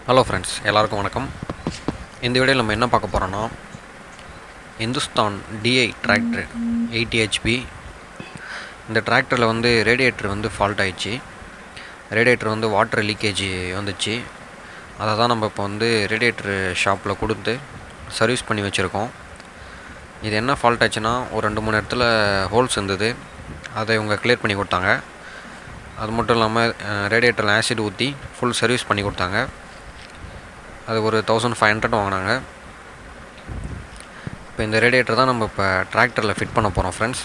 Hello friends, எல்லாருக்கும் வணக்கம். இந்த வீடியோவில் நம்ம என்ன பார்க்க போகிறோன்னா, இந்துஸ்தான் டிஐ டிராக்டர் 80 HP. இந்த டிராக்டரில் வந்து ரேடியேட்டர் வந்து ஃபால்ட் ஆயிடுச்சு. ரேடியேட்டர் வந்து வாட்டர் லீக்கேஜ் வந்துச்சு. அதை தான் நம்ம இப்போ வந்து ரேடியேட்டர் ஷாப்பில் கொடுத்து சர்வீஸ் பண்ணி வச்சுருக்கோம். இது என்ன ஃபால்ட் ஆச்சுன்னா, ஒரு 2-3 இடத்துல ஹோல்ஸ் இருந்தது. அதை இவங்க கிளியர் பண்ணி கொடுத்தாங்க. அது மட்டும் இல்லாமல் ரேடியேட்டரில் ஆசிட் ஊற்றி ஃபுல் சர்வீஸ் பண்ணி கொடுத்தாங்க. அது ஒரு 1500 வாங்கினாங்க. இப்போ இந்த ரேடியேட்டர் தான் நம்ம இப்போ டிராக்டரில் ஃபிட் பண்ண போகிறோம் ஃப்ரெண்ட்ஸ்.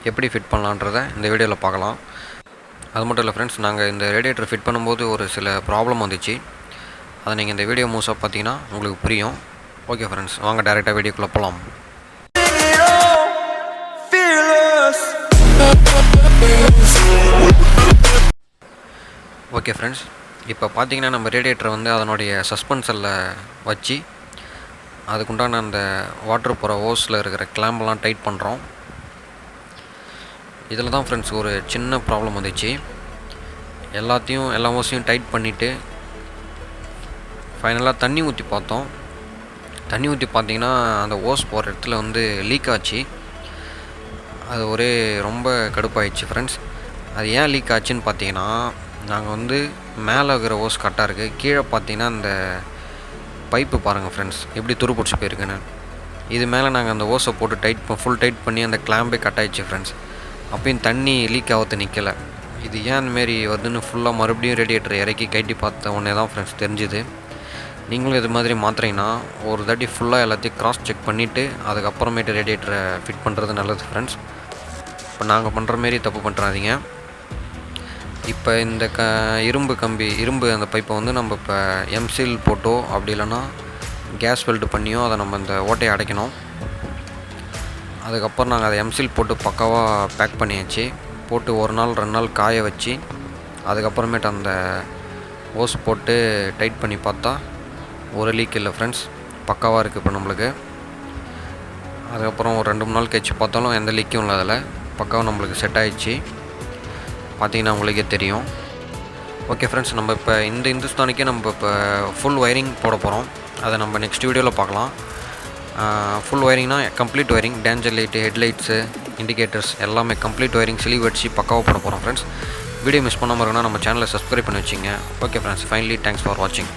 எப்படி ஃபிட் பண்ணலான்றதை இந்த வீடியோவில் பார்க்கலாம். அது மட்டும் இல்லை ஃப்ரெண்ட்ஸ், நாங்கள் இந்த ரேடியேட்டர் ஃபிட் பண்ணும்போது ஒரு சில ப்ராப்ளம் வந்துச்சு. அதை நீங்கள் இந்த வீடியோ மூஸாக பார்த்தீங்கன்னா உங்களுக்கு புரியும். ஓகே ஃப்ரெண்ட்ஸ், வாங்க டேரெக்டாக வீடியோக்குள்ளே போகலாம். ஓகே ஃப்ரெண்ட்ஸ், இப்போ பார்த்தீங்கன்னா நம்ம ரேடியேட்டரை வந்து அதனுடைய சஸ்பென்சரில் வச்சு அதுக்குண்டான அந்த வாட்டர் போகிற ஓஸில் இருக்கிற கிளாம்பெல்லாம் டைட் பண்ணுறோம். இதில் தான் ஃப்ரெண்ட்ஸ் ஒரு சின்ன ப்ராப்ளம் வந்துச்சு. எல்லா ஓஸையும் டைட் பண்ணிவிட்டு ஃபைனலாக தண்ணி ஊற்றி பார்த்தோம். தண்ணி ஊற்றி பார்த்தீங்கன்னா அந்த ஓஸ் போகிற இடத்துல வந்து லீக் ஆச்சு. அது ஒரே ரொம்ப கடுப்பாயிடுச்சு ஃப்ரெண்ட்ஸ். அது ஏன் லீக் ஆச்சுன்னு பார்த்தீங்கன்னா, நாங்கள் வந்து மேலே இருக்கிற ஓஸ் கரெக்டாக இருக்குது. கீழே பார்த்தீங்கன்னா அந்த பைப்பு பாருங்கள் ஃப்ரெண்ட்ஸ், எப்படி துரு பிடிச்சி போயிருக்குன்னு. இது மேலே நாங்கள் அந்த ஓஸை போட்டு ஃபுல் டைட் பண்ணி அந்த கிளாம்பே கட் ஆகிடுச்சு ஃப்ரெண்ட்ஸ். அப்பயும் தண்ணி லீக் ஆகிறது நிற்கலை. இது ஏன் அந்தமாரி வருதுன்னு ஃபுல்லாக மறுபடியும் ரேடியேட்டர் இறக்கி கைட்டி பார்த்த உடனே தான் ஃப்ரெண்ட்ஸ் தெரிஞ்சுது. நீங்களும் இது மாதிரி மாற்றுறீங்கன்னா ஒரு தாட்டி ஃபுல்லாக எல்லாத்தையும் கிராஸ் செக் பண்ணிவிட்டு அதுக்கப்புறமேட்டு ரேடியேட்டரை ஃபிட் பண்ணுறது நல்லது ஃப்ரெண்ட்ஸ். இப்போ நாங்கள் பண்ணுற மாரி தப்பு பண்ணுறாதீங்க. இப்போ இந்த இரும்பு அந்த பைப்பை வந்து நம்ம இப்போ எம்சில் போட்டோ அப்படி இல்லைன்னா கேஸ் வெல்டு பண்ணியோ அதை நம்ம இந்த ஓட்டையை அடைக்கணும். அதுக்கப்புறம் நாங்கள் அதை எம்சில் போட்டு பக்காவாக பேக் பண்ணியாச்சு. போட்டு 1 நாள் 2 நாள் காய வச்சு அதுக்கப்புறமேட்டு அந்த ஓஸ் போட்டு டைட் பண்ணி பார்த்தா ஒரு லீக் இல்லை ஃப்ரெண்ட்ஸ், பக்காவாக இருக்குது இப்போ நம்மளுக்கு. அதுக்கப்புறம் ஒரு 2-3 நாள் கழிச்சு பார்த்தாலும் எந்த லீக்கும் இல்லை. அதில் பக்காவாக நம்மளுக்கு செட் ஆகிடுச்சு. பார்த்தீங்கன்னா உங்களுக்கே தெரியும். ஓகே ஃப்ரெண்ட்ஸ், நம்ம இப்போ இந்த இந்துஸ்தானிக்கே நம்ம இப்போ ஃபுல் ஒயரிங் போட போகிறோம். அதை நம்ம நெக்ஸ்ட் வீடியோவில் பார்க்கலாம். ஃபுல் ஒயரிங்னா complete wiring, danger light, headlights, indicators எல்லாமே கம்ப்ளீட் ஒயரிங் ஸ்லீவ் அடிச்சு பக்காவாக போட போகிறோம் ஃப்ரெண்ட்ஸ். வீடியோ மிஸ் பண்ணாமல் இருக்குன்னா நம்ம சேனலை சப்ஸ்கிரைப் பண்ணி வச்சிங்க. Okay friends, finally thanks for வாட்சிங்.